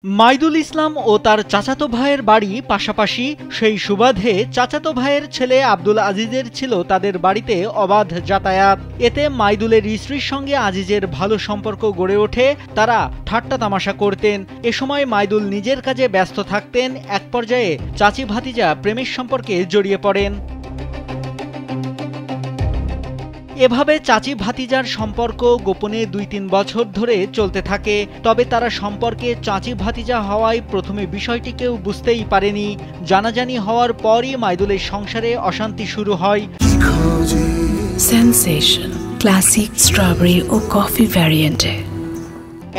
মাইদুল ইসলাম ও তার চাচাতো ভাইয়ের বাড়ি পাশাপাশি। সেই সুবাদে চাচাতো ভাইয়ের ছেলে আব্দুল আজিজের ছিল তাদের বাড়িতে অবাধ যাতায়াত। এতে মাইদুলের স্ত্রীর সঙ্গে আজিজের ভালো সম্পর্ক গড়ে ওঠে। তারা ঠাট্টা তামাশা করতেন। এ সময় মাইদুল নিজের কাজে ব্যস্ত থাকতেন। এক পর্যায়ে চাচি ভাতিজা প্রেমের সম্পর্কে জড়িয়ে পড়েন। এভাবে চাচি ভাতিজার সম্পর্ক গোপনে ২-৩ বছর ধরে চলতে থাকে। তবে তারা সম্পর্কে চাচি ভাতিজা হওয়ায় প্রথমে বিষয়টি কেউ বুঝতেই পারেনি। জানাজানি হওয়ার পরই মাইদুলের সংসারে অশান্তি শুরু হয়। সেনসেশন ক্লাসিক স্ট্রবেরি ও কফি ভ্যারিয়েন্টে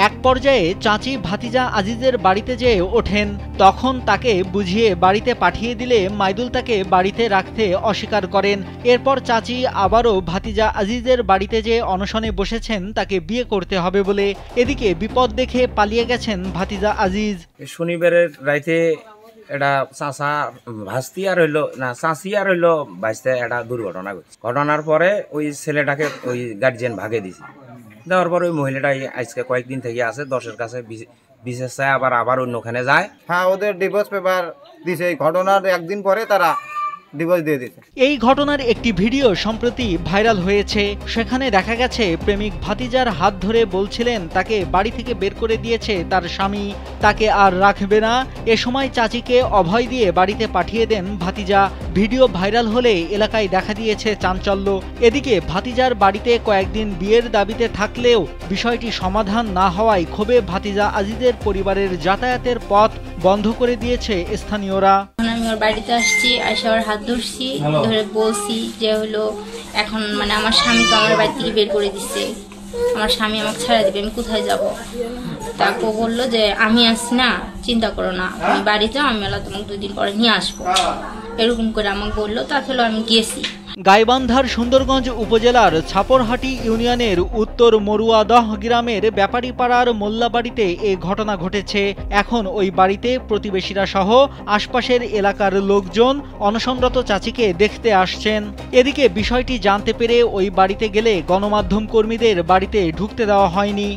এক পর্যায়ে চাচি ভাতিজা আজিজের বাড়িতে যেয়ে ওঠেন। তখন তাকে বুঝিয়ে বাড়িতে পাঠিয়ে দিলে মাইদুল তাকে বাড়িতে রাখতে অস্বীকার করেন। এরপর চাচি আবারও ভাতিজা আজিজের বাড়িতে যেয়ে অনশনে বসেছেন তাকে বিয়ে করতে হবে বলে। এদিকে বিপদ দেখে পালিয়ে গেছেন ভাতিজা আজিজ। শনিবারের রাইতে এটা চাচা ভাস্তি আর হইলো না চাচি আর হইলো ভাইস্তে একটা দুর্ঘটনা ঘটছে। ঘটনার পরে ওই ছেলেটাকে ওই গার্জিয়ান ভাগে দিছে। দেওয়ার পর ওই মহিলাটাই আজকে কয়েকদিন থেকে আছে 10-এর কাছে বিশেষ চায়, আবার অন্যখানে যায়। হ্যাঁ, ওদের ডিভোর্স পেপার দিছে। এই ঘটনার একদিন পরে তারা ডিভোর্স দিয়ে দিয়েছে। এই ঘটনার একটি ভিডিও সম্প্রতি ভাইরাল হয়েছে। সেখানে দেখা গেছে প্রেমিক ভাতিজার হাত ধরে বলছিলেন তাকে বাড়ি থেকে বের করে দিয়েছে তার স্বামী, তাকে আর রাখবে না। এ সময় চাচিকে অভয় দিয়ে বাড়িতে পাঠিয়ে দেন ভাতিজা। ভিডিও ভাইরাল হলে এলাকায় দেখা দিয়েছে চাঞ্চল্য। এদিকে ভাতিজার বাড়িতে কয়েকদিন বিয়ের দাবিতে থাকলেও বিষয়টি সমাধান না হওয়ায় ক্ষোভে ভাতিজা আজিজের পরিবারের যাতায়াতের পথ বন্ধ করে দিয়েছে স্থানীয়রা। আমি ওর বাড়িতে আসছি, আসে ওর হাত ধরছি, ধরে বলছি যে হলো এখন মানে আমার স্বামী তো আমার বাড়ি থেকে বের করে দিচ্ছে, আমার স্বামী আমাকে ছাড়া দিবে, আমি কোথায় যাব? তারপর বললো যে আমি আসছি না, চিন্তা করো না, আমি বাড়িতে আমি তোমাকে 2 দিন পরে নিয়ে আসবো, এরকম করে আমাকে বললো। তাহলে আমি গেছি। গাইবান্ধার সুন্দরগঞ্জ উপজেলার ছাপরহাটি ইউনিয়নের উত্তর মরুয়াদহ গ্রামের ব্যাপারীপাড়ার মোল্লাবাড়িতে এ ঘটনা ঘটেছে। এখন ওই বাড়িতে প্রতিবেশীরা সহ আশপাশের এলাকার লোকজন অনশনরত চাচিকে দেখতে আসছেন। এদিকে বিষয়টি জানতে পেরে ওই বাড়িতে গেলে গণমাধ্যম কর্মীদের বাড়িতে ঢুকতে দেওয়া হয়নি।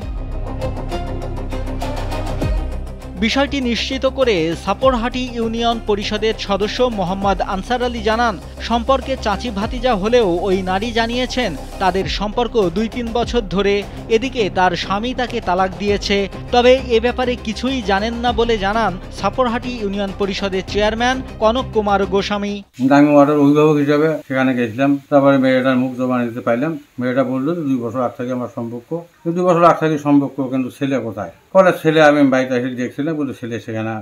বিষয়টি নিশ্চিত করে ছাপরহাটি ইউনিয়ন পরিষদের সদস্য মোহাম্মদ আনসার আলী জানান, সম্পর্কে চাচি ভাতিজা হলেও ওই নারী জানিয়েছেন তাদের সম্পর্ক 2-3 বছর ধরে। এদিকে তার স্বামী তাকে তালাক দিয়েছে। তবে এ ব্যাপারে কিছুই জানেন না বলে জানান ছাপরহাটি ইউনিয়ন পরিষদের চেয়ারম্যান কনক কুমার গোস্বামী। আমি ওয়ার্ডের অভিভাবক হিসাবে সেখানে গেছিলাম। তারপরে মেয়েটার মুখ জবানি দিতে পাইলাম। মেয়েটা বললো যে 2 বছর আগ থেকে আমার সম্পর্ক। 2 বছর আগ থেকে সম্পর্ক, কিন্তু ছেলে কোথায়? পরে ছেলে আমি বাড়িতে এসে দেখছিলাম, বলে ছেলে সেখানে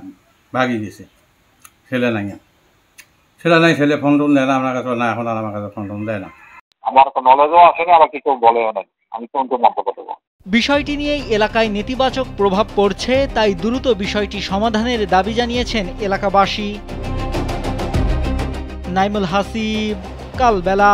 ভাগিয়ে গেছে। ছেলে নাই, ছেলে ফোন টোন দেয় না আমার কাছে, না এখন আর আমার কাছে ফোন টোন দেয় না। আমার তো নলেজও আসেনি, আবার কিছু বলেও নাই, আমি কোন মন্তব্য দেবো। বিষয়টি নিয়ে এলাকায় নেতিবাচক প্রভাব পড়ছে, তাই দ্রুত বিষয়টি সমাধানের দাবি জানিয়েছেন এলাকাবাসী। নাইমুল হাসিব, কালবেলা।